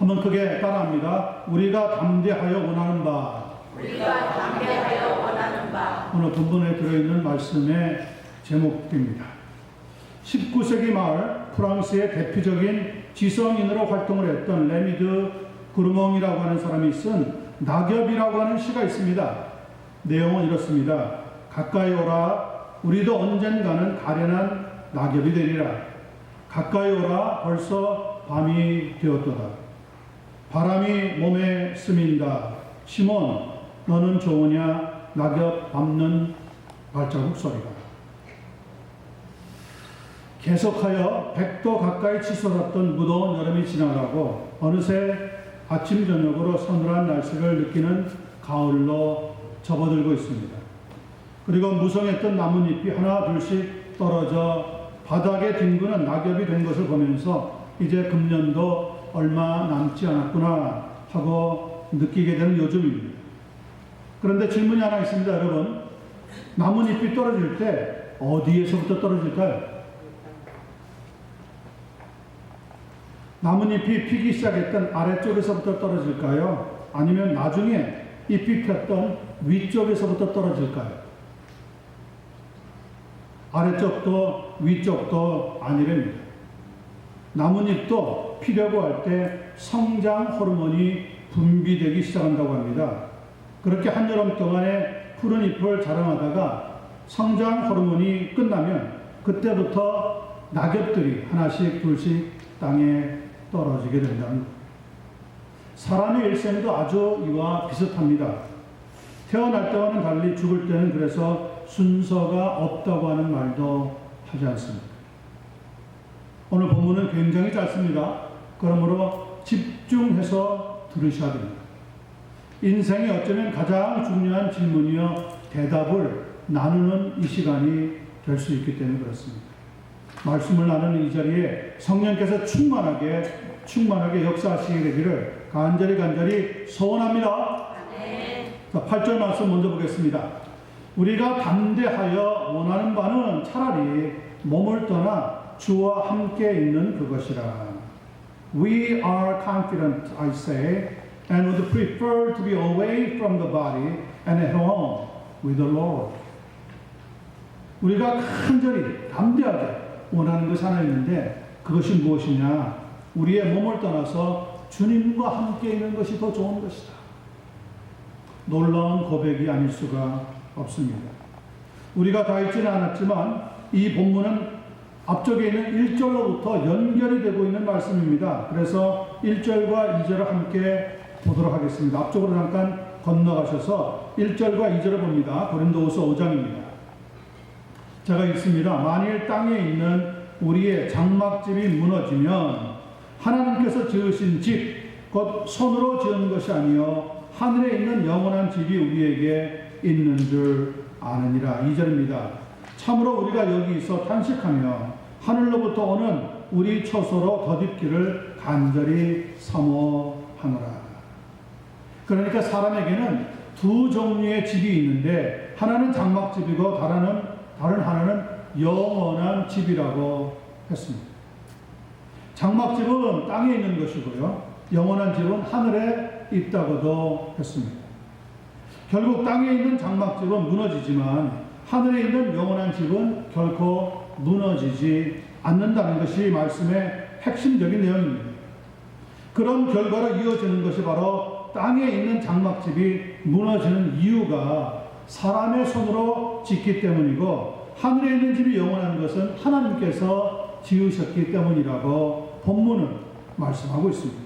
한번 크게 따라합니다. 우리가 담대하여 원하는 바. 우리가 담대하여 원하는 바. 오늘 본문에 들어있는 말씀의 제목입니다. 19세기 말 프랑스의 대표적인 지성인으로 활동을 했던 레미드 그루몽이라고 하는 사람이 쓴 낙엽이라고 하는 시가 있습니다. 내용은 이렇습니다. 가까이 오라. 우리도 언젠가는 가련한 낙엽이 되리라. 가까이 오라. 벌써 밤이 되었도다. 바람이 몸에 스민다. 시몬, 너는 좋으냐? 낙엽 밟는 발자국 소리가. 계속하여 100도 가까이 치솟았던 무더운 여름이 지나가고 어느새 아침 저녁으로 서늘한 날씨를 느끼는 가을로 접어들고 있습니다. 그리고 무성했던 나뭇잎이 하나 둘씩 떨어져 바닥에 뒹구는 낙엽이 된 것을 보면서 이제 금년도 얼마 남지 않았구나 하고 느끼게 되는 요즘입니다. 그런데 질문이 하나 있습니다, 여러분. 나뭇잎이 떨어질 때 어디에서부터 떨어질까요? 나뭇잎이 피기 시작했던 아래쪽에서부터 떨어질까요? 아니면 나중에 잎이 폈던 위쪽에서부터 떨어질까요? 아래쪽도 위쪽도 아니랍니다. 나뭇잎도 피려고 할 때 성장 호르몬이 분비되기 시작한다고 합니다. 그렇게 한여름 동안에 푸른 잎을 자랑하다가 성장 호르몬이 끝나면 그때부터 낙엽들이 하나씩 둘씩 땅에 떨어지게 된다는 것. 사람의 일생도 아주 이와 비슷합니다. 태어날 때와는 달리 죽을 때는 그래서 순서가 없다고 하는 말도 하지 않습니다. 오늘 본문은 굉장히 짧습니다. 그러므로 집중해서 들으셔야 됩니다. 인생이 어쩌면 가장 중요한 질문이요 대답을 나누는 이 시간이 될 수 있기 때문에 그렇습니다. 말씀을 나누는 이 자리에 성령께서 충만하게 역사하시게 되기를 간절히 소원합니다. 네. 자, 8절 말씀 먼저 보겠습니다. 우리가 담대하여 원하는 바는 차라리 몸을 떠나 주와 함께 있는 그것이라. We are confident, I say, and would prefer to be away from the body and at home with the Lord. 우리가 간절히 담대하게 원하는 것이 하나 있는데 그것이 무엇이냐? 우리의 몸을 떠나서 주님과 함께 있는 것이 더 좋은 것이다. 놀라운 고백이 아닐 수가 없습니다. 우리가 다 읽지는 않았지만 이 본문은 앞쪽에 있는 1절로부터 연결이 되고 있는 말씀입니다. 그래서 1절과 2절을 함께 보도록 하겠습니다. 앞쪽으로 잠깐 건너가셔서 1절과 2절을 봅니다. 고린도후서 5장입니다. 제가 읽습니다. 만일 땅에 있는 우리의 장막집이 무너지면 하나님께서 지으신 집, 곧 손으로 지은 것이 아니요 하늘에 있는 영원한 집이 우리에게 있는 줄 아느니라. 2절입니다. 참으로 우리가 여기서 탄식하며 하늘로부터 오는 우리 처소로 덧입기를 간절히 사모하노라. 그러니까 사람에게는 두 종류의 집이 있는데 하나는 장막집이고 다른 하나는 영원한 집이라고 했습니다. 장막집은 땅에 있는 것이고요. 영원한 집은 하늘에 있다고도 했습니다. 결국 땅에 있는 장막집은 무너지지만 하늘에 있는 영원한 집은 결코 무너지지 않는다는 것이 말씀의 핵심적인 내용입니다. 그런 결과로 이어지는 것이 바로 땅에 있는 장막집이 무너지는 이유가 사람의 손으로 짓기 때문이고 하늘에 있는 집이 영원한 것은 하나님께서 지으셨기 때문이라고 본문은 말씀하고 있습니다.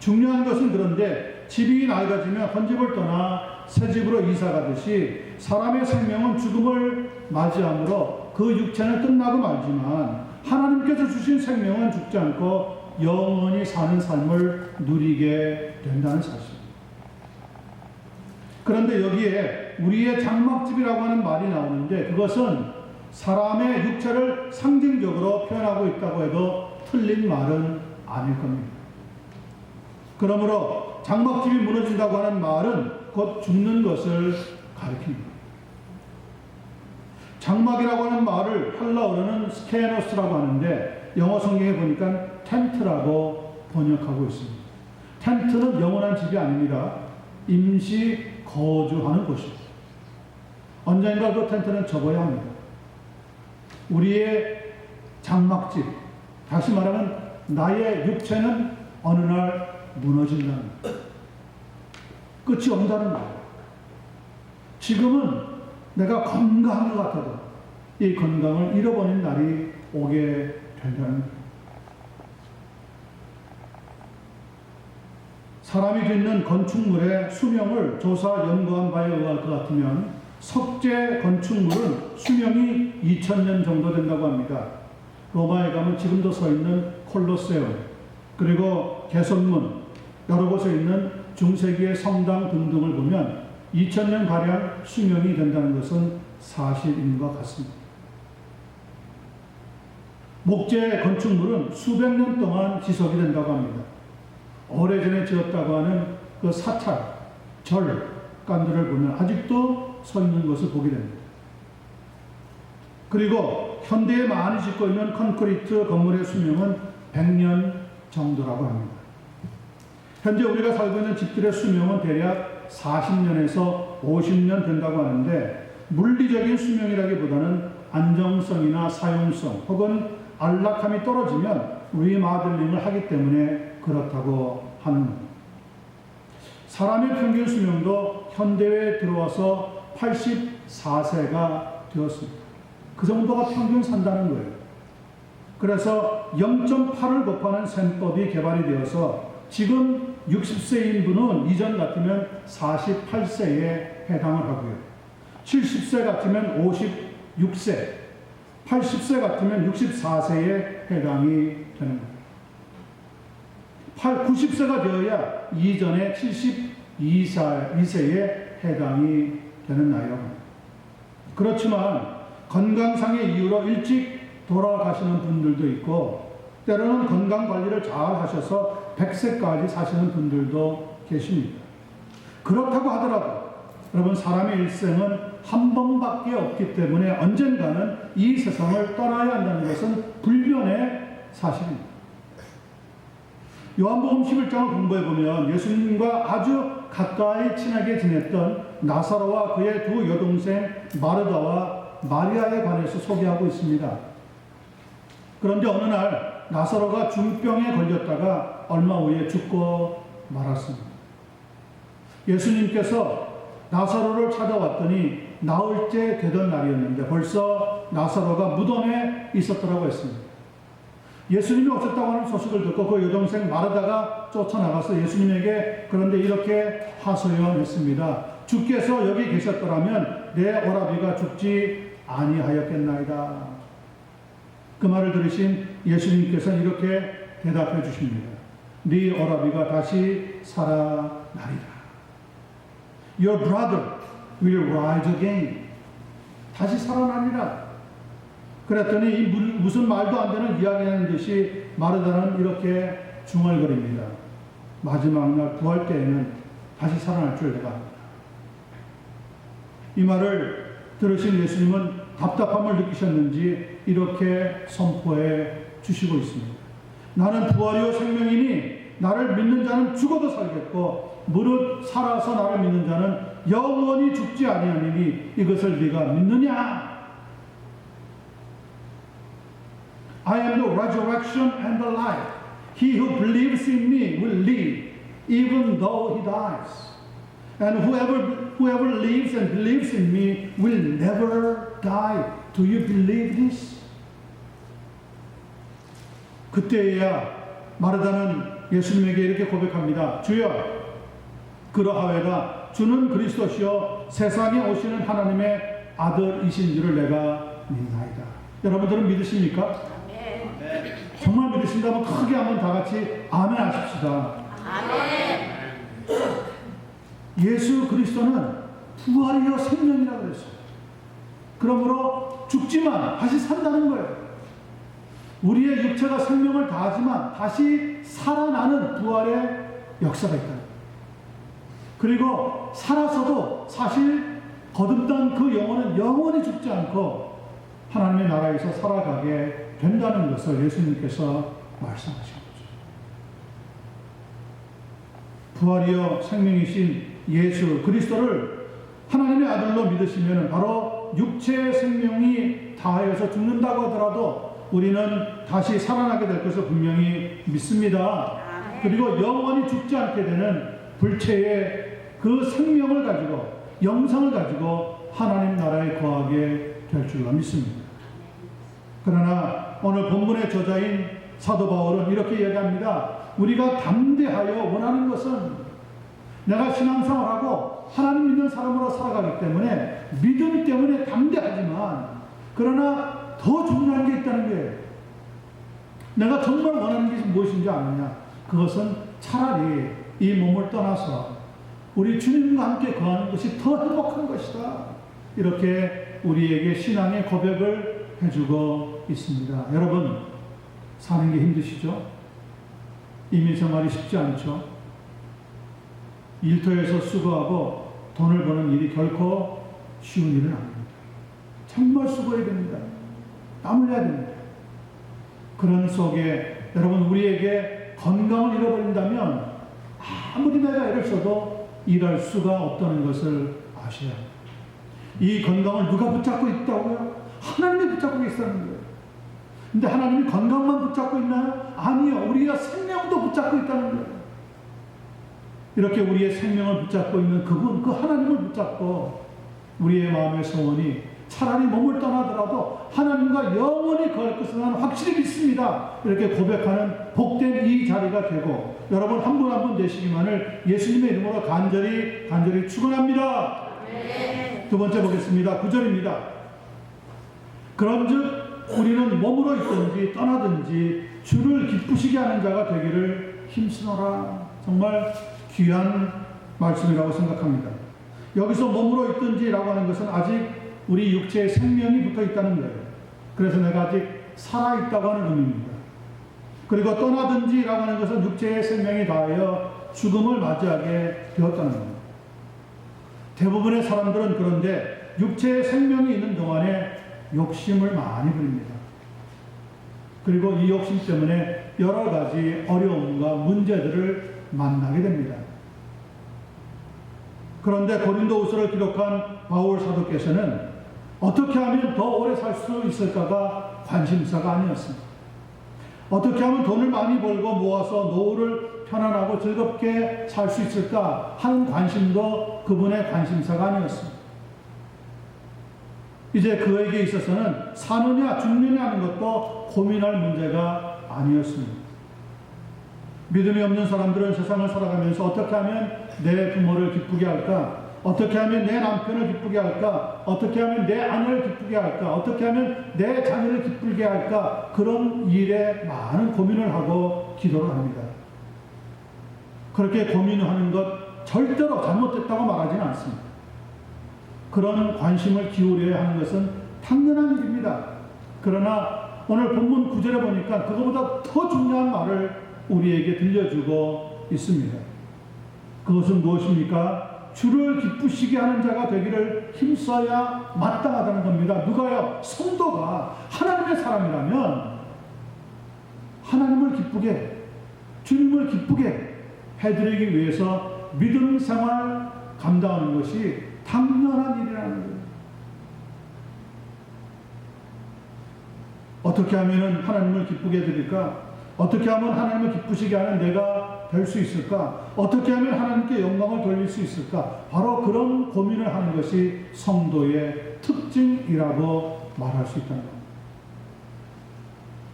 중요한 것은 그런데 집이 낡아지면 헌집을 떠나 새 집으로 이사가듯이 사람의 생명은 죽음을 맞이하므로 그 육체는 끝나고 말지만 하나님께서 주신 생명은 죽지 않고 영원히 사는 삶을 누리게 된다는 사실입니다. 그런데 여기에 우리의 장막집이라고 하는 말이 나오는데 그것은 사람의 육체를 상징적으로 표현하고 있다고 해도 틀린 말은 아닐 겁니다. 그러므로 장막집이 무너진다고 하는 말은 곧 죽는 것을 가리킵니다. 장막이라고 하는 말을 헬라어로는 스케노스라고 하는데 영어 성경에 보니까 텐트라고 번역하고 있습니다. 텐트는 영원한 집이 아닙니다. 임시 거주하는 곳입니다. 언젠가 그 텐트는 접어야 합니다. 우리의 장막집, 다시 말하면 나의 육체는 어느 날 무너진다는 거예요. 끝이 온다는 거예요. 지금은 내가 건강한 것 같아도 이 건강을 잃어버린 날이 오게 된다는 거예요. 사람이 짓는 건축물의 수명을 조사 연구한 바에 의할 것 같으면 석재 건축물은 수명이 2000년 정도 된다고 합니다. 로마에 가면 지금도 서 있는 콜로세움, 그리고 개선문, 여러 곳에 있는 중세기의 성당 등등을 보면 2000년가량 수명이 된다는 것은 사실인 것 같습니다. 목재 건축물은 수백 년 동안 지속이 된다고 합니다. 오래전에 지었다고 하는 그 사찰, 절간들을 보면 아직도 서 있는 것을 보게 됩니다. 그리고 현대에 많이 짓고 있는 콘크리트 건물의 수명은 100년 정도라고 합니다. 현재 우리가 살고 있는 집들의 수명은 대략 40년에서 50년 된다고 하는데, 물리적인 수명이라기보다는 안정성이나 사용성 혹은 안락함이 떨어지면 리모델링을 하기 때문에 그렇다고 하는 겁니다. 사람의 평균 수명도 현대에 들어와서 84세가 되었습니다. 그 정도가 평균 산다는 거예요. 그래서 0.8을 곱하는 셈법이 개발이 되어서 지금 60세인 분은 이전 같으면 48세에 해당을 하고요. 70세 같으면 56세, 80세 같으면 64세에 해당이 되는 겁니다. 90세가 되어야 이전에 72세에 해당이 되는 나이라고 합니다. 그렇지만 건강상의 이유로 일찍 돌아가시는 분들도 있고, 때로는 건강관리를 잘 하셔서 100세까지 사시는 분들도 계십니다. 그렇다고 하더라도 여러분, 사람의 일생은 한 번밖에 없기 때문에 언젠가는 이 세상을 떠나야 한다는 것은 불변의 사실입니다. 요한복음 11장을 공부해 보면 예수님과 아주 가까이 친하게 지냈던 나사로와 그의 두 여동생 마르다와 마리아에 관해서 소개하고 있습니다. 그런데 어느 날 나사로가 중병에 걸렸다가 얼마 후에 죽고 말았습니다. 예수님께서 나사로를 찾아왔더니 나흘째 되던 날이었는데 벌써 나사로가 무덤에 있었더라고 했습니다. 예수님이 오셨다고 하는 소식을 듣고 그 여동생 마르다가 쫓아나가서 예수님에게 그런데 이렇게 하소연했습니다. 주께서 여기 계셨더라면 내 오라비가 죽지 아니하였겠나이다. 그 말을 들으신 예수님께서는 이렇게 대답해 주십니다. 네 오라비가 다시 살아나리라. Your brother will rise again. 다시 살아나리라. 그랬더니 무슨 말도 안 되는 이야기하는 듯이 마르다는 이렇게 중얼거립니다. 마지막 날 부활 때에는 다시 살아날 줄 내가 압니다. 이 말을 들으신 예수님은 답답함을 느끼셨는지 이렇게 선포해 주시고 있습니다. 나는 부활이요 생명이니 나를 믿는 자는 죽어도 살겠고 무릇 살아서 나를 믿는 자는 영원히 죽지 아니하리니 이것을 네가 믿느냐? I am the resurrection and the life. He who believes in me will live even though he dies. And whoever lives and believes in me will never die. Do you believe this? 그때야 마르다는 예수님에게 이렇게 고백합니다. 주여, 그러하외다. 주는 그리스도시요 세상에 오시는 하나님의 아들이신 줄을 내가 믿나이다. 여러분들은 믿으십니까? 정말 믿으신다면 크게 한번 다 같이 아멘 하십시다. 아멘. 예수 그리스도는 부활이요 생명이라고 그랬어요. 그러므로 죽지만 다시 산다는 거예요. 우리의 육체가 생명을 다하지만 다시 살아나는 부활의 역사가 있다. 그리고 살아서도 사실 거듭난 그 영혼은 영원히 죽지 않고 하나님의 나라에서 살아가게 된다는 것을 예수님께서 말씀하신 거죠. 부활이요 생명이신 예수 그리스도를 하나님의 아들로 믿으시면 바로 육체의 생명이 다하여서 죽는다고 하더라도 우리는 다시 살아나게 될 것을 분명히 믿습니다. 그리고 영원히 죽지 않게 되는 불체의 그 생명을 가지고 영상을 가지고 하나님 나라에 거하게 될 줄로 믿습니다. 그러나 오늘 본문의 저자인 사도 바울은 이렇게 이야기합니다. 우리가 담대하여 원하는 것은 내가 신앙생활하고 하나님 믿는 사람으로 살아가기 때문에 믿음 때문에 담대하지만 그러나 더 중요한 게 있다는 거예요. 내가 정말 원하는 것이 무엇인지 아느냐? 그것은 차라리 이 몸을 떠나서 우리 주님과 함께 거하는 것이 더 행복한 것이다. 이렇게 우리에게 신앙의 고백을 해주고 있습니다. 여러분, 사는 게 힘드시죠? 이민 생활이 쉽지 않죠? 일터에서 수고하고 돈을 버는 일이 결코 쉬운 일은 아닙니다. 정말 수고해야 됩니다. 땀 흘려야 됩니다. 그런 속에 여러분 우리에게 건강을 잃어버린다면 아무리 내가 애를 써도 일할 수가 없다는 것을 아셔야 합니다. 이 건강을 누가 붙잡고 있다고요? 하나님이 붙잡고 계시다는 거예요. 근데 하나님이 건강만 붙잡고 있나요? 아니요. 우리가 생명도 붙잡고 있다는 거예요. 이렇게 우리의 생명을 붙잡고 있는 그분, 그 하나님을 붙잡고 우리의 마음의 소원이 차라리 몸을 떠나더라도 하나님과 영원히 거할 것을 나는 확실히 믿습니다. 이렇게 고백하는 복된 이 자리가 되고 여러분 한 분 한 분 되시기만을 예수님의 이름으로 간절히 축원합니다. 네. 두 번째 보겠습니다. 9절입니다. 그런즉 우리는 몸으로 있든지 떠나든지 주를 기쁘시게 하는 자가 되기를 힘쓰노라. 정말 귀한 말씀이라고 생각합니다. 여기서 몸으로 있든지라고 하는 것은 아직 우리 육체에 생명이 붙어 있다는 거예요. 그래서 내가 아직 살아있다고 하는 의미입니다. 그리고 떠나든지라고 하는 것은 육체의 생명이 다하여 죽음을 맞이하게 되었다는 겁니다. 대부분의 사람들은 그런데 육체의 생명이 있는 동안에 욕심을 많이 부립니다. 그리고 이 욕심 때문에 여러 가지 어려움과 문제들을 만나게 됩니다. 그런데 고린도후서를 기록한 바울 사도께서는 어떻게 하면 더 오래 살 수 있을까가 관심사가 아니었습니다. 어떻게 하면 돈을 많이 벌고 모아서 노후를 편안하고 즐겁게 살 수 있을까 하는 관심도 그분의 관심사가 아니었습니다. 이제 그에게 있어서는 사느냐 죽느냐 하는 것도 고민할 문제가 아니었습니다. 믿음이 없는 사람들은 세상을 살아가면서 어떻게 하면 내 부모를 기쁘게 할까? 어떻게 하면 내 남편을 기쁘게 할까? 어떻게 하면 내 아내를 기쁘게 할까? 어떻게 하면 내 자녀를 기쁘게 할까? 그런 일에 많은 고민을 하고 기도를 합니다. 그렇게 고민하는 것 절대로 잘못됐다고 말하지는 않습니다. 그런 관심을 기울여야 하는 것은 당연한 일입니다. 그러나 오늘 본문 9절에 보니까 그것보다 더 중요한 말을 우리에게 들려주고 있습니다. 그것은 무엇입니까? 주를 기쁘시게 하는 자가 되기를 힘써야 마땅하다는 겁니다. 누가요? 성도가 하나님의 사람이라면 하나님을 기쁘게, 주님을 기쁘게 해드리기 위해서 믿음 생활 감당하는 것이 당연한 일이라는 거예요. 어떻게 하면 하나님을 기쁘게 해드릴까? 어떻게 하면 하나님을 기쁘시게 하는 내가 될 수 있을까? 어떻게 하면 하나님께 영광을 돌릴 수 있을까? 바로 그런 고민을 하는 것이 성도의 특징이라고 말할 수 있다는 겁니다.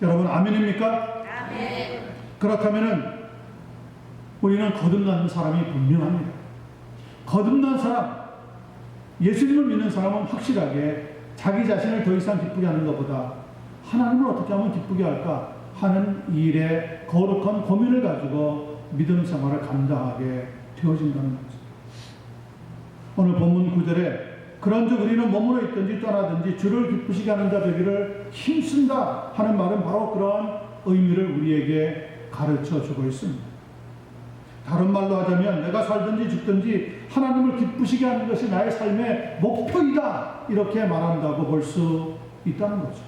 여러분 아멘입니까? 아멘. 그렇다면 우리는 거듭난 사람이 분명합니다. 거듭난 사람, 예수님을 믿는 사람은 확실하게 자기 자신을 더 이상 기쁘게 하는 것보다 하나님을 어떻게 하면 기쁘게 할까 하는 일에 거룩한 고민을 가지고 믿음 생활을 감당하게 되어진다는 거죠. 오늘 본문 9절에 그런즉 우리는 몸으로 있든지 떠나든지 주를 기쁘시게 하는 자 되기를 힘쓴다 하는 말은 바로 그러한 의미를 우리에게 가르쳐 주고 있습니다. 다른 말로 하자면 내가 살든지 죽든지 하나님을 기쁘시게 하는 것이 나의 삶의 목표이다 이렇게 말한다고 볼 수 있다는 거죠.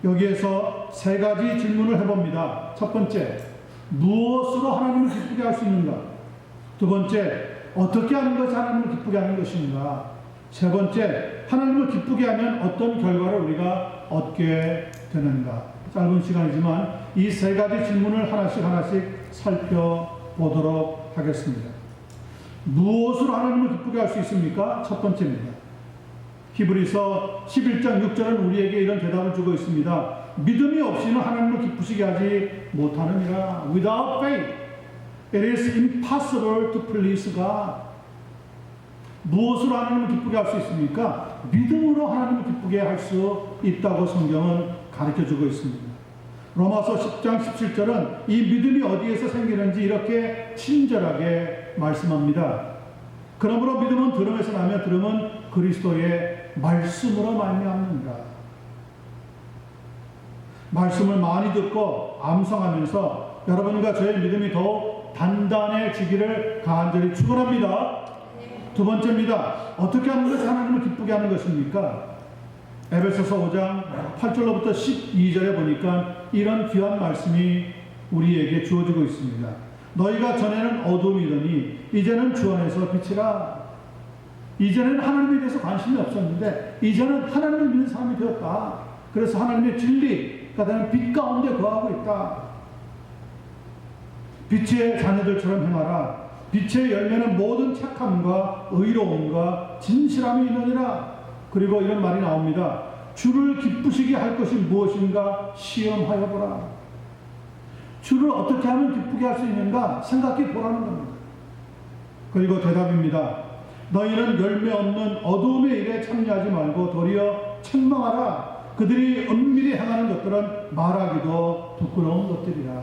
여기에서 세 가지 질문을 해봅니다. 첫 번째, 무엇으로 하나님을 기쁘게 할 수 있는가? 두 번째, 어떻게 하는 것이 하나님을 기쁘게 하는 것인가? 세 번째, 하나님을 기쁘게 하면 어떤 결과를 우리가 얻게 되는가? 짧은 시간이지만 이 세 가지 질문을 하나씩 살펴보도록 하겠습니다. 무엇으로 하나님을 기쁘게 할 수 있습니까? 첫 번째입니다. 히브리서 11장 6절은 우리에게 이런 대답을 주고 있습니다. 믿음이 없이는 하나님을 기쁘시게 하지 못하느니라. Without faith, it is impossible to please God. 무엇으로 하나님을 기쁘게 할 수 있습니까? 믿음으로 하나님을 기쁘게 할 수 있다고 성경은 가르쳐주고 있습니다. 로마서 10장 17절은 이 믿음이 어디에서 생기는지 이렇게 친절하게 말씀합니다. 그러므로 믿음은 들음에서 나며 들음은 그리스도의 말씀으로 말미암는다. 말씀을 많이 듣고 암송하면서 여러분과 저의 믿음이 더욱 단단해지기를 간절히 축원합니다. 두 번째입니다. 어떻게 하는 것이 하나님을 기쁘게 하는 것입니까? 에베소서 5장 8절로부터 12절에 보니까 이런 귀한 말씀이 우리에게 주어지고 있습니다. 너희가 전에는 어둠이더니 이제는 주 안에서 빛이라. 이제는 하나님에 대해서 관심이 없었는데 이제는 하나님을 믿는 사람이 되었다. 그래서 하나님의 진리가 되는 빛 가운데 거하고 있다. 빛의 자녀들처럼 행하라. 빛의 열매는 모든 착함과 의로움과 진실함이 있느니라. 그리고 이런 말이 나옵니다. 주를 기쁘시게 할 것이 무엇인가 시험하여 보라. 주를 어떻게 하면 기쁘게 할 수 있는가 생각해 보라는 겁니다. 그리고 대답입니다. 너희는 열매 없는 어두움의 일에 참여하지 말고 도리어 책망하라. 그들이 은밀히 행하는 것들은 말하기도 부끄러운 것들이라.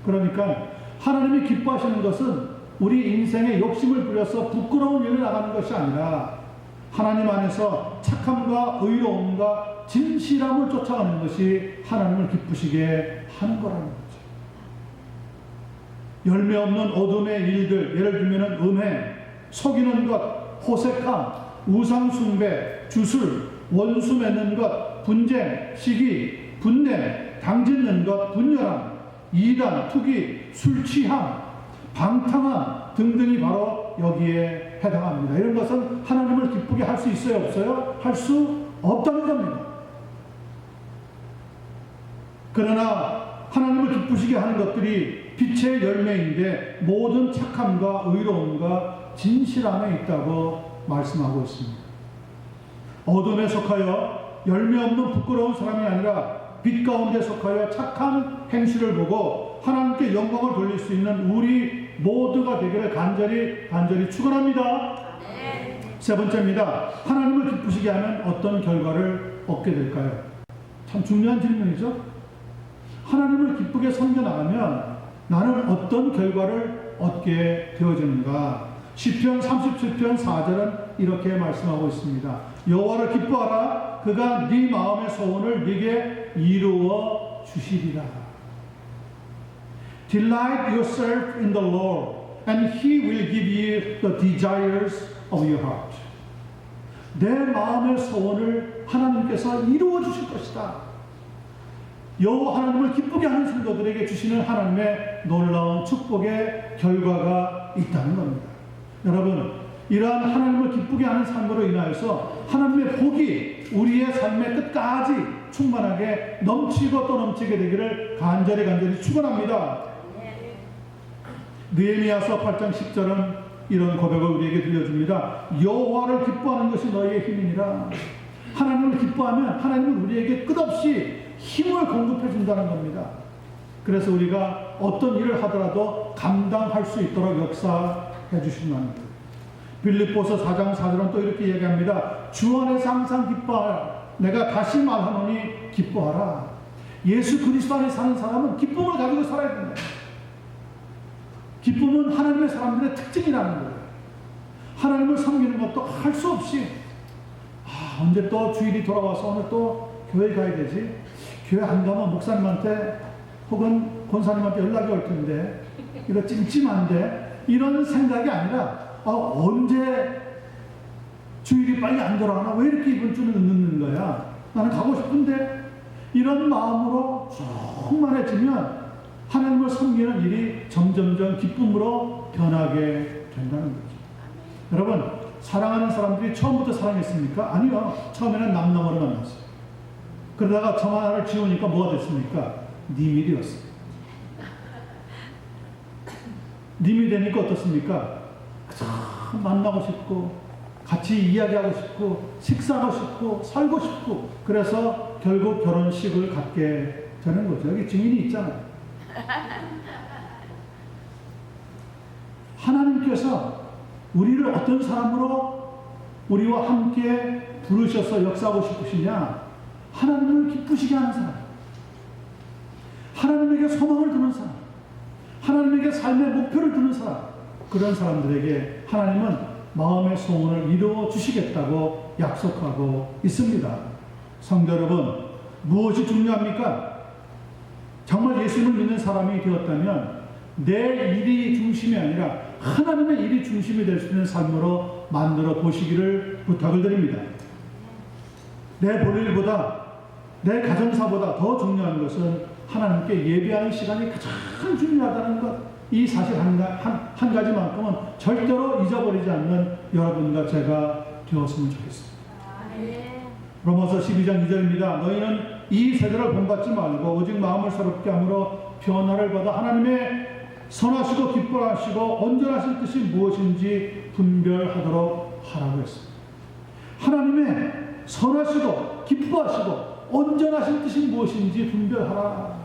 그러니까 하나님이 기뻐하시는 것은 우리 인생에 욕심을 부려서 부끄러운 일을 나가는 것이 아니라 하나님 안에서 착함과 의로움과 진실함을 쫓아가는 것이 하나님을 기쁘시게 하는 거라는 거죠. 열매 없는 어둠의 일들, 예를 들면 음행, 속이는 것, 호색함, 우상숭배, 주술, 원수 맺는 것, 분쟁, 시기, 분냄, 당짓는 것, 분열함, 이단, 투기, 술취함, 방탕함 등등이 바로 여기에 해당합니다. 이런 것은 하나님을 기쁘게 할 수 있어요? 없어요? 할 수 없다는 겁니다. 그러나 하나님을 기쁘시게 하는 것들이 빛의 열매인데 모든 착함과 의로움과 진실함에 있다고 말씀하고 있습니다. 어둠에 속하여 열매 없는 부끄러운 사람이 아니라 빛 가운데 속하여 착한 행실을 보고 하나님께 영광을 돌릴 수 있는 우리 모두가 되기를 간절히 축원합니다. 세 번째입니다. 하나님을 기쁘시게 하면 어떤 결과를 얻게 될까요? 참 중요한 질문이죠. 하나님을 기쁘게 섬겨나가면 나는 어떤 결과를 얻게 되어지는가? 시편 37편 4절은 이렇게 말씀하고 있습니다. 여호와를 기뻐하라. 그가 네 마음의 소원을 네게 이루어 주시리라. Delight yourself in the Lord, and He will give you the desires of your heart. 내 마음의 소원을 하나님께서 이루어 주실 것이다. 여호와 하나님을 기쁘게 하는 성도들에게 주시는 하나님의 놀라운 축복의 결과가 있다는 겁니다. 여러분, 이러한 하나님을 기쁘게 하는 삶으로 인하여서 하나님의 복이 우리의 삶의 끝까지 충만하게 넘치고 또 넘치게 되기를 간절히 축원합니다. 느헤미야서 8장 10절은 이런 고백을 우리에게 들려줍니다. 여호와를 기뻐하는 것이 너희의 힘이니라. 하나님을 기뻐하면 하나님은 우리에게 끝없이 힘을 공급해 준다는 겁니다. 그래서 우리가 어떤 일을 하더라도 감당할 수 있도록 역사해 주신다는 거예요. 빌립보서 4장 4절은 또 이렇게 얘기합니다. 주 안에서 항상 기뻐하라. 내가 다시 말하노니 기뻐하라. 예수 그리스도 안에 사는 사람은 기쁨을 가지고 살아야 된다. 기쁨은 하나님의 사람들의 특징이라는 거예요. 하나님을 섬기는 것도 할 수 없이 언제 또 주일이 돌아와서 오늘 또 교회 가야 되지? 교회 안 가면 목사님한테 혹은 권사님한테 연락이 올 텐데 이거 찜찜한데 이런 생각이 아니라 언제 주일이 빨리 안 돌아가나? 왜 이렇게 이번 주는 늦는 거야? 나는 가고 싶은데 이런 마음으로 충만해지면 하나님을 섬기는 일이 점점점 기쁨으로 변하게 된다는 거죠. 여러분, 사랑하는 사람들이 처음부터 사랑했습니까? 아니요. 처음에는 남남으로 만났어요. 그러다가 점 하나를 지우니까 뭐가 됐습니까? 님이 되었어요. 님이 되니까 어떻습니까? 참 만나고 싶고 같이 이야기하고 싶고 식사하고 싶고 살고 싶고 그래서 결국 결혼식을 갖게 되는 거죠. 여기 증인이 있잖아요. 하나님께서 우리를 어떤 사람으로 우리와 함께 부르셔서 역사하고 싶으시냐? 하나님을 기쁘시게 하는 사람, 하나님에게 소망을 두는 사람, 하나님에게 삶의 목표를 두는 사람, 그런 사람들에게 하나님은 마음의 소원을 이루어 주시겠다고 약속하고 있습니다. 성도 여러분, 무엇이 중요합니까? 정말 예수님을 믿는 사람이 되었다면 내 일이 중심이 아니라 하나님의 일이 중심이 될 수 있는 삶으로 만들어 보시기를 부탁을 드립니다. 내 볼일보다 내 가정사보다 더 중요한 것은 하나님께 예배하는 시간이 가장 중요하다는 것, 이 사실 한 가지만큼은 절대로 잊어버리지 않는 여러분과 제가 되었으면 좋겠습니다. 로마서 12장 2절입니다. 너희는 이 세대를 본받지 말고 오직 마음을 새롭게 함으로 변화를 받아 하나님의 선하시고 기뻐하시고 온전하신 뜻이 무엇인지 분별하도록 하라고 했습니다. 하나님의 선하시고 기뻐하시고 온전하신 뜻이 무엇인지 분별하라.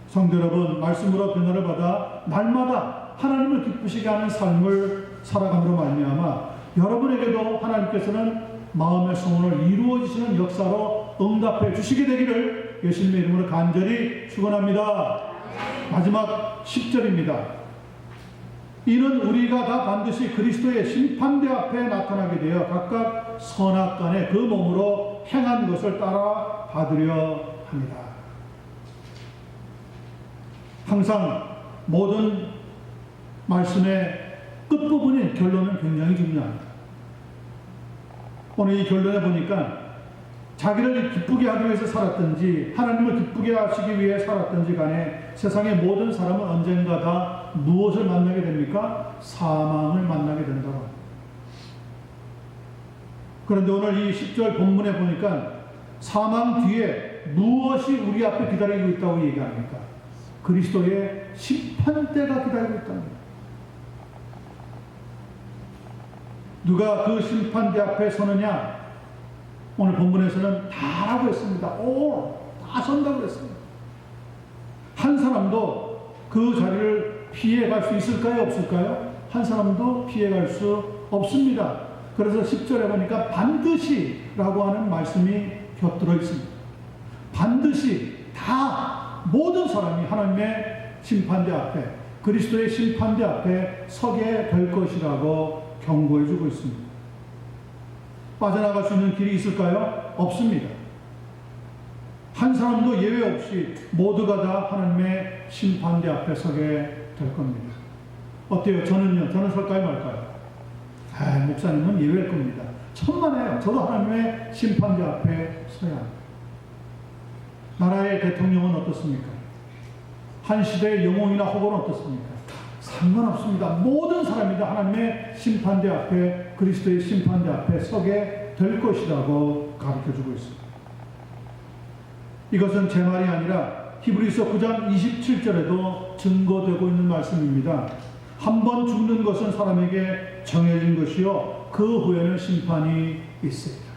성도 여러분, 말씀으로 변화를 받아 날마다 하나님을 기쁘시게 하는 삶을 살아감으로 말미암아 여러분에게도 하나님께서는 마음의 소원을 이루어 주시는 역사로 응답해 주시게 되기를 예수님의 이름으로 간절히 축원합니다. 마지막 10절입니다. 이는 우리가 다 반드시 그리스도의 심판대 앞에 나타나게 되어 각각 선악간에 그 몸으로 행한 것을 따라 받으려 합니다. 항상 모든 말씀의 끝부분인 결론은 굉장히 중요합니다. 오늘 이 결론에 보니까 자기를 기쁘게 하기 위해서 살았든지 하나님을 기쁘게 하시기 위해 살았든지 간에 세상의 모든 사람은 언젠가 다 무엇을 만나게 됩니까? 사망을 만나게 된다고 합니다. 그런데 오늘 이 10절 본문에 보니까 사망 뒤에 무엇이 우리 앞에 기다리고 있다고 얘기합니까? 그리스도의 심판대가 기다리고 있다는 거예요. 누가 그 심판대 앞에 서느냐? 오늘 본문에서는 다라고 했습니다. 다 선다고 했습니다. 한 사람도 그 자리를 피해갈 수 있을까요? 없을까요? 한 사람도 피해갈 수 없습니다. 그래서 10절에 보니까 반드시라고 하는 말씀이 곁들어 있습니다. 반드시 다 모든 사람이 하나님의 심판대 앞에, 그리스도의 심판대 앞에 서게 될 것이라고 경고해 주고 있습니다. 빠져나갈 수 있는 길이 있을까요? 없습니다. 한 사람도 예외 없이 모두가 다 하나님의 심판대 앞에 서게 될 겁니다. 어때요? 저는요? 저는 설까요 말까요? 목사님은 예외일 겁니다. 천만에요. 저도 하나님의 심판대 앞에 서야 합니다. 나라의 대통령은 어떻습니까? 한 시대의 영웅이나 혹은 어떻습니까? 상관없습니다. 모든 사람이 다 하나님의 심판대 앞에, 그리스도의 심판대 앞에 서게 될 것이라고 가르쳐주고 있습니다. 이것은 제 말이 아니라 히브리서 9장 27절에도 증거되고 있는 말씀입니다. 한 번 죽는 것은 사람에게 정해진 것이요 그 후에는 심판이 있습니다.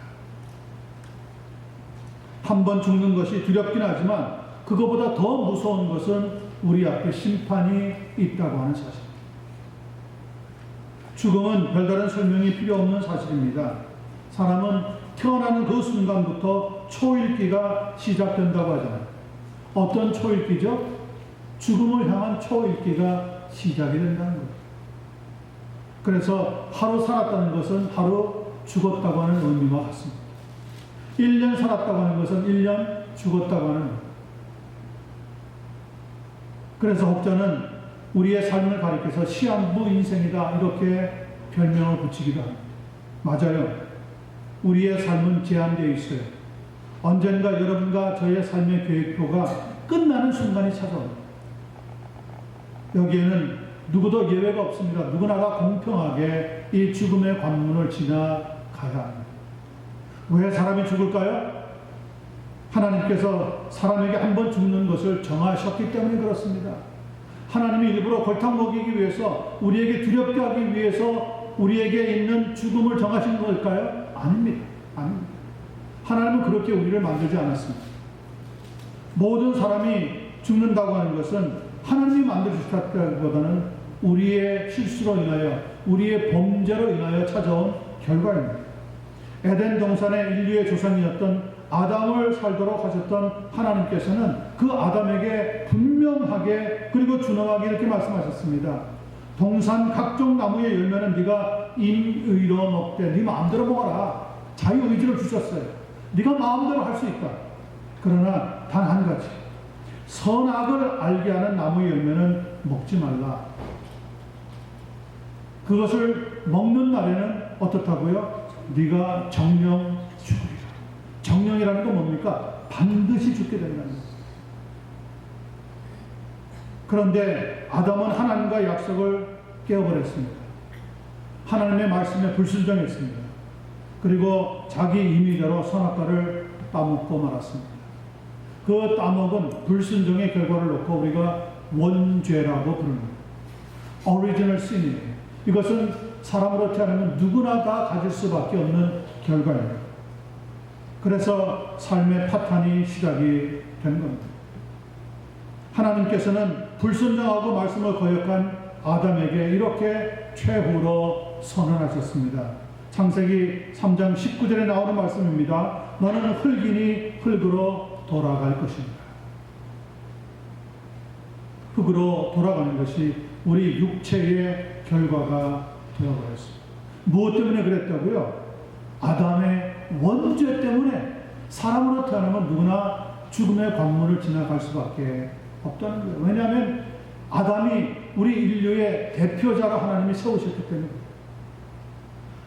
한 번 죽는 것이 두렵긴 하지만 그거보다 더 무서운 것은 우리 앞에 심판이 있다고 하는 사실입니다. 죽음은 별다른 설명이 필요 없는 사실입니다. 사람은 태어나는 그 순간부터 초일기가 시작된다고 하잖아요. 어떤 초일기죠? 죽음을 향한 초일기가 시작이 된다는 거예요. 그래서 하루 살았다는 것은 하루 죽었다고 하는 의미와 같습니다. 1년 살았다고 하는 것은 1년 죽었다고 하는 거예요. 그래서 혹자는 우리의 삶을 가리켜서 시한부 인생이다 이렇게 별명을 붙이기도 합니다. 맞아요. 우리의 삶은 제한되어 있어요. 언젠가 여러분과 저의 삶의 계획표가 끝나는 순간이 찾아옵니다. 여기에는 누구도 예외가 없습니다. 누구나가 공평하게 이 죽음의 관문을 지나가야 합니다. 왜 사람이 죽을까요? 하나님께서 사람에게 한 번 죽는 것을 정하셨기 때문에 그렇습니다. 하나님이 일부러 골탕 먹이기 위해서, 우리에게 두렵게 하기 위해서 우리에게 있는 죽음을 정하신 걸까요? 아닙니다. 아닙니다. 하나님은 그렇게 우리를 만들지 않았습니다. 모든 사람이 죽는다고 하는 것은 하나님이 만들어주셨다기보다는 우리의 실수로 인하여, 우리의 범죄로 인하여 찾아온 결과입니다. 에덴 동산의 인류의 조상이었던 아담을 살도록 하셨던 하나님께서는 그 아담에게 분명하게 그리고 준엄하게 이렇게 말씀하셨습니다. 동산 각종 나무의 열매는 네가 임의로 먹되 네 마음대로 먹어라. 자유의지를 주셨어요. 네가 마음대로 할 수 있다. 그러나 단 한 가지, 선악을 알게 하는 나무의 열매는 먹지 말라. 그것을 먹는 날에는 어떻다고요? 네가 정령 죽으리라. 정령이라는 건 뭡니까? 반드시 죽게 된다는 거예요. 그런데 아담은 하나님과 약속을 깨어버렸습니다. 하나님의 말씀에 불순종했습니다. 그리고 자기 임의대로 선악과를 따먹고 말았습니다. 그 따먹은 불순종의 결과를 놓고 우리가 원죄라고 부릅니다. Original Sin이에요. 이것은 사람으로 태어나면 누구나 다 가질 수밖에 없는 결과입니다. 그래서 삶의 파탄이 시작이 된 겁니다. 하나님께서는 불순종하고 말씀을 거역한 아담에게 이렇게 최후로 선언하셨습니다. 창세기 3장 19절에 나오는 말씀입니다. 너는 흙이니 흙으로 돌아갈 것입니다. 흙으로 돌아가는 것이 우리 육체의 결과가 되어버렸습니다. 무엇 때문에 그랬다고요? 아담의 원죄 때문에 사람으로 태어나면 누구나 죽음의 관문을 지나갈 수밖에 없다는 거예요. 왜냐하면 아담이 우리 인류의 대표자로 하나님이 세우셨기 때문입니다.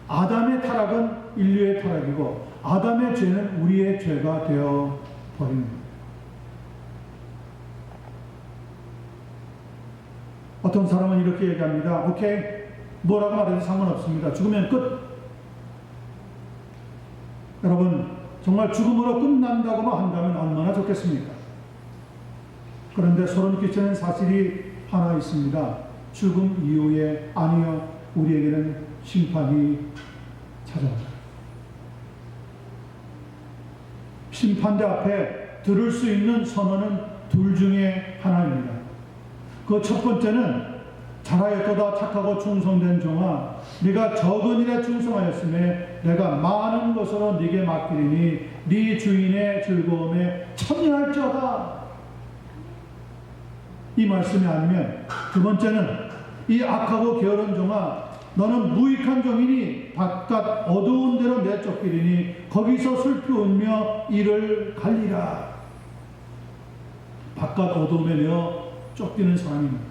아담의 타락은 인류의 타락이고 아담의 죄는 우리의 죄가 되어 버립니다. 어떤 사람은 이렇게 얘기합니다. 오케이, 뭐라고 말해도 상관없습니다. 죽으면 끝. 여러분, 정말 죽음으로 끝난다고만 한다면 얼마나 좋겠습니까? 그런데 소름 끼치는 사실이 하나 있습니다. 죽음 이후에 아니요, 우리에게는 심판이 찾아옵니다. 심판대 앞에 들을 수 있는 선언은 둘 중에 하나입니다. 그 첫 번째는 잘하였도다 착하고 충성된 종아, 네가 적은 일에 충성하였음에 내가 많은 것으로 네게 맡기리니 네 주인의 즐거움에 참여할지어다. 이 말씀이 아니면 두 번째는 이 악하고 게으른 종아, 너는 무익한 종이니 바깥 어두운 데로 내쫓기리니 거기서 슬피 울며 이를 갈리라. 바깥 어두움에 내어 쫓기는 사람입니다.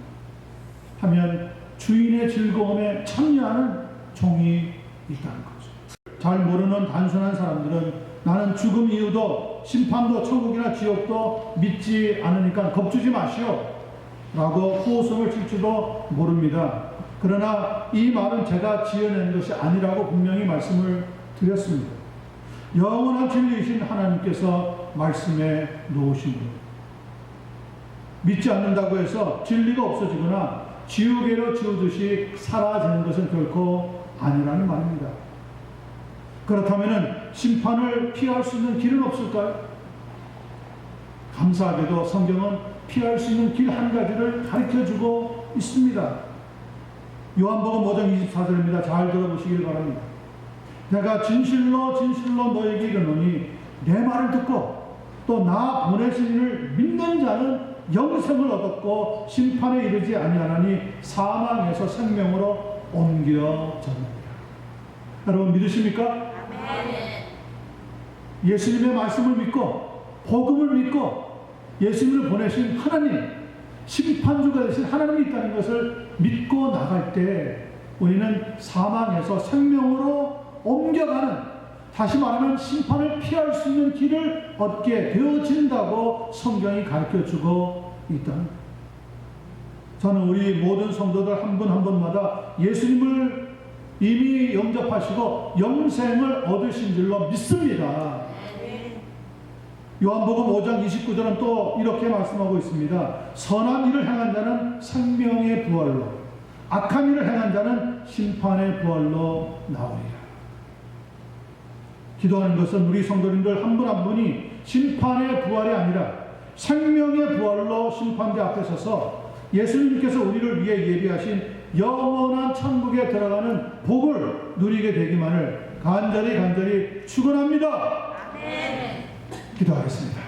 하면 주인의 즐거움에 참여하는 종이 있다는 거죠. 잘 모르는 단순한 사람들은 나는 죽음 이후도 심판도 천국이나 지옥도 믿지 않으니까 겁주지 마시오 라고 호소를 칠지도 모릅니다. 그러나 이 말은 제가 지어낸 것이 아니라고 분명히 말씀을 드렸습니다. 영원한 진리이신 하나님께서 말씀해 놓으신 것. 믿지 않는다고 해서 진리가 없어지거나 지우개로 지우듯이 사라지는 것은 결코 아니라는 말입니다. 그렇다면 심판을 피할 수 있는 길은 없을까요? 감사하게도 성경은 피할 수 있는 길 한 가지를 가르쳐주고 있습니다. 요한복음 5장 24절입니다. 잘 들어보시길 바랍니다. 내가 진실로 진실로 너에게 이르노니 내 말을 듣고 또 나 보내신 이를 믿는 자는 영생을 얻었고 심판에 이르지 아니하나니 사망에서 생명으로 옮겨졌느니라. 여러분 믿으십니까? 아멘. 예수님의 말씀을 믿고 복음을 믿고 예수님을 보내신 하나님, 심판주가 되신 하나님이 있다는 것을 믿고 나갈 때 우리는 사망에서 생명으로 옮겨가는, 다시 말하면 심판을 피할 수 있는 길을 얻게 되어진다고 성경이 가르쳐주고 있다. 저는 우리 모든 성도들 한 분 한 분마다 예수님을 이미 영접하시고 영생을 얻으신 줄로 믿습니다. 요한복음 5장 29절은 또 이렇게 말씀하고 있습니다. 선한 일을 행한 자는 생명의 부활로, 악한 일을 행한 자는 심판의 부활로 나오리라. 기도하는 것은 우리 성도님들 한 분 한 분이 심판의 부활이 아니라 생명의 부활로 심판대 앞에 서서 예수님께서 우리를 위해 예비하신 영원한 천국에 들어가는 복을 누리게 되기만을 간절히 축원합니다. 아멘. 기도하겠습니다.